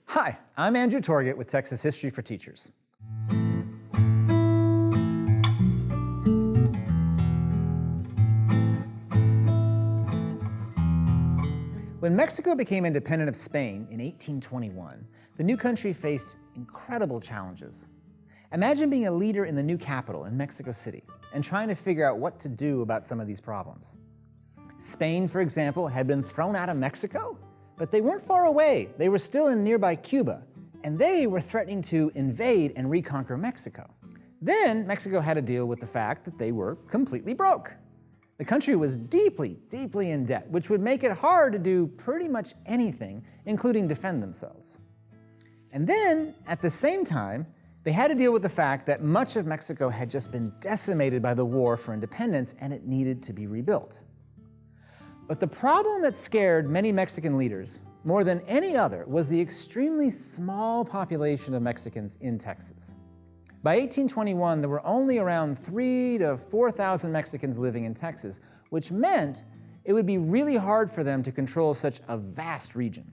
Hi, I'm Andrew Torgett with Texas History for Teachers. When Mexico became independent of Spain in 1821, the new country faced incredible challenges. Imagine being a leader in the new capital in Mexico City and trying to figure out what to do about some of these problems. Spain, for example, had been thrown out of Mexico, but they weren't far away. They were still in nearby Cuba, and they were threatening to invade and reconquer Mexico. Then Mexico had to deal with the fact that they were completely broke. The country was deeply, deeply in debt, which would make it hard to do pretty much anything, including defend themselves. And then, at the same time, they had to deal with the fact that much of Mexico had just been decimated by the war for independence and it needed to be rebuilt. But the problem that scared many Mexican leaders more than any other was the extremely small population of Mexicans in Texas. By 1821, there were only around 3,000 to 4,000 Mexicans living in Texas, which meant it would be really hard for them to control such a vast region.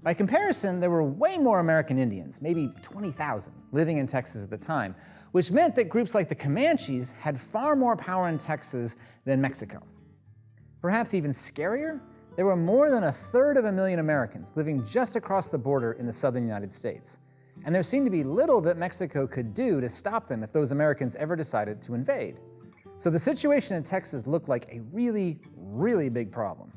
By comparison, there were way more American Indians, maybe 20,000, living in Texas at the time, which meant that groups like the Comanches had far more power in Texas than Mexico. Perhaps even scarier, there were more than 1/3 Americans living just across the border in the southern United States. And there seemed to be little that Mexico could do to stop them if those Americans ever decided to invade. So the situation in Texas looked like a really, really big problem.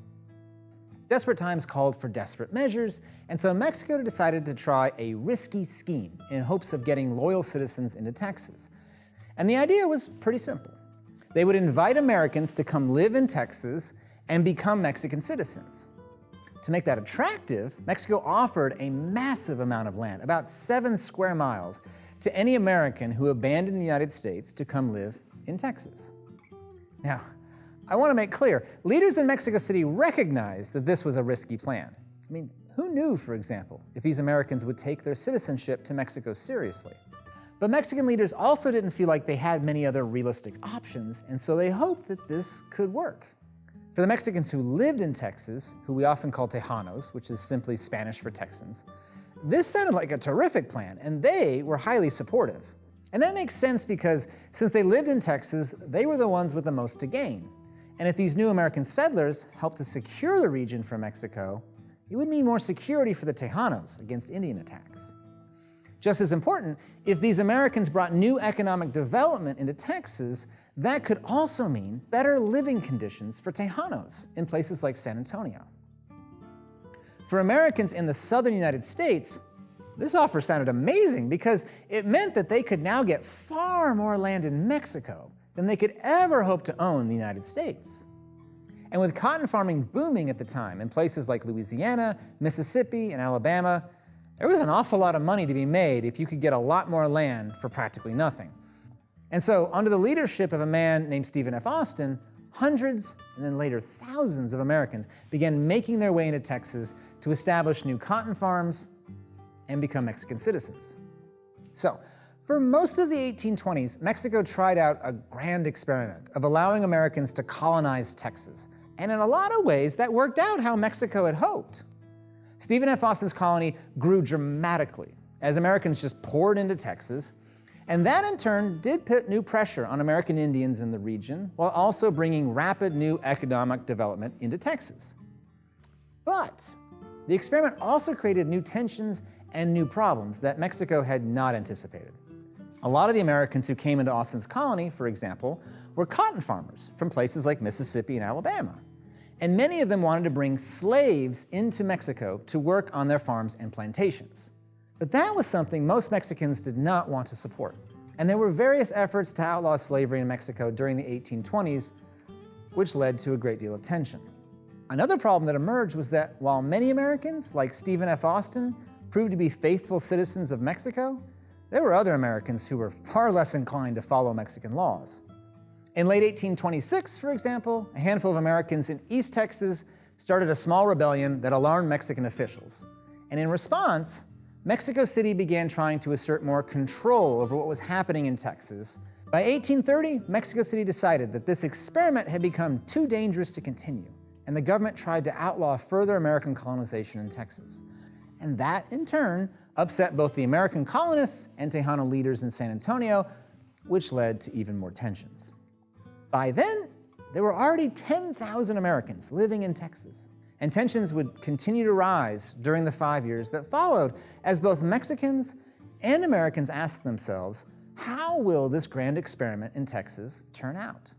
Desperate times called for desperate measures, and so Mexico decided to try a risky scheme in hopes of getting loyal citizens into Texas. And the idea was pretty simple. They would invite Americans to come live in Texas and become Mexican citizens. To make that attractive, Mexico offered a massive amount of land, about 7 square miles, to any American who abandoned the United States to come live in Texas. Now, I want to make clear, leaders in Mexico City recognized that this was a risky plan. I mean, who knew, for example, if these Americans would take their citizenship to Mexico seriously? But Mexican leaders also didn't feel like they had many other realistic options, and so they hoped that this could work. For the Mexicans who lived in Texas, who we often call Tejanos, which is simply Spanish for Texans, this sounded like a terrific plan, and they were highly supportive. And that makes sense because since they lived in Texas, they were the ones with the most to gain. And if these new American settlers helped to secure the region for Mexico, it would mean more security for the Tejanos against Indian attacks. Just as important, if these Americans brought new economic development into Texas, that could also mean better living conditions for Tejanos in places like San Antonio. For Americans in the southern United States, this offer sounded amazing because it meant that they could now get far more land in Mexico than they could ever hope to own in the United States. And with cotton farming booming at the time in places like Louisiana, Mississippi, and Alabama, there was an awful lot of money to be made if you could get a lot more land for practically nothing. And so, under the leadership of a man named Stephen F. Austin, hundreds and then later thousands of Americans began making their way into Texas to establish new cotton farms and become Mexican citizens. So, for most of the 1820s, Mexico tried out a grand experiment of allowing Americans to colonize Texas. And in a lot of ways, that worked out how Mexico had hoped. Stephen F. Austin's colony grew dramatically as Americans just poured into Texas, and that in turn did put new pressure on American Indians in the region while also bringing rapid new economic development into Texas. But the experiment also created new tensions and new problems that Mexico had not anticipated. A lot of the Americans who came into Austin's colony, for example, were cotton farmers from places like Mississippi and Alabama. And many of them wanted to bring slaves into Mexico to work on their farms and plantations. But that was something most Mexicans did not want to support. And there were various efforts to outlaw slavery in Mexico during the 1820s, which led to a great deal of tension. Another problem that emerged was that while many Americans, like Stephen F. Austin, proved to be faithful citizens of Mexico, there were other Americans who were far less inclined to follow Mexican laws. In late 1826, for example, a handful of Americans in East Texas started a small rebellion that alarmed Mexican officials. And in response, Mexico City began trying to assert more control over what was happening in Texas. By 1830, Mexico City decided that this experiment had become too dangerous to continue, and the government tried to outlaw further American colonization in Texas. And that, in turn, upset both the American colonists and Tejano leaders in San Antonio, which led to even more tensions. By then, there were already 10,000 Americans living in Texas, and tensions would continue to rise during the 5 years that followed, as both Mexicans and Americans asked themselves, how will this grand experiment in Texas turn out?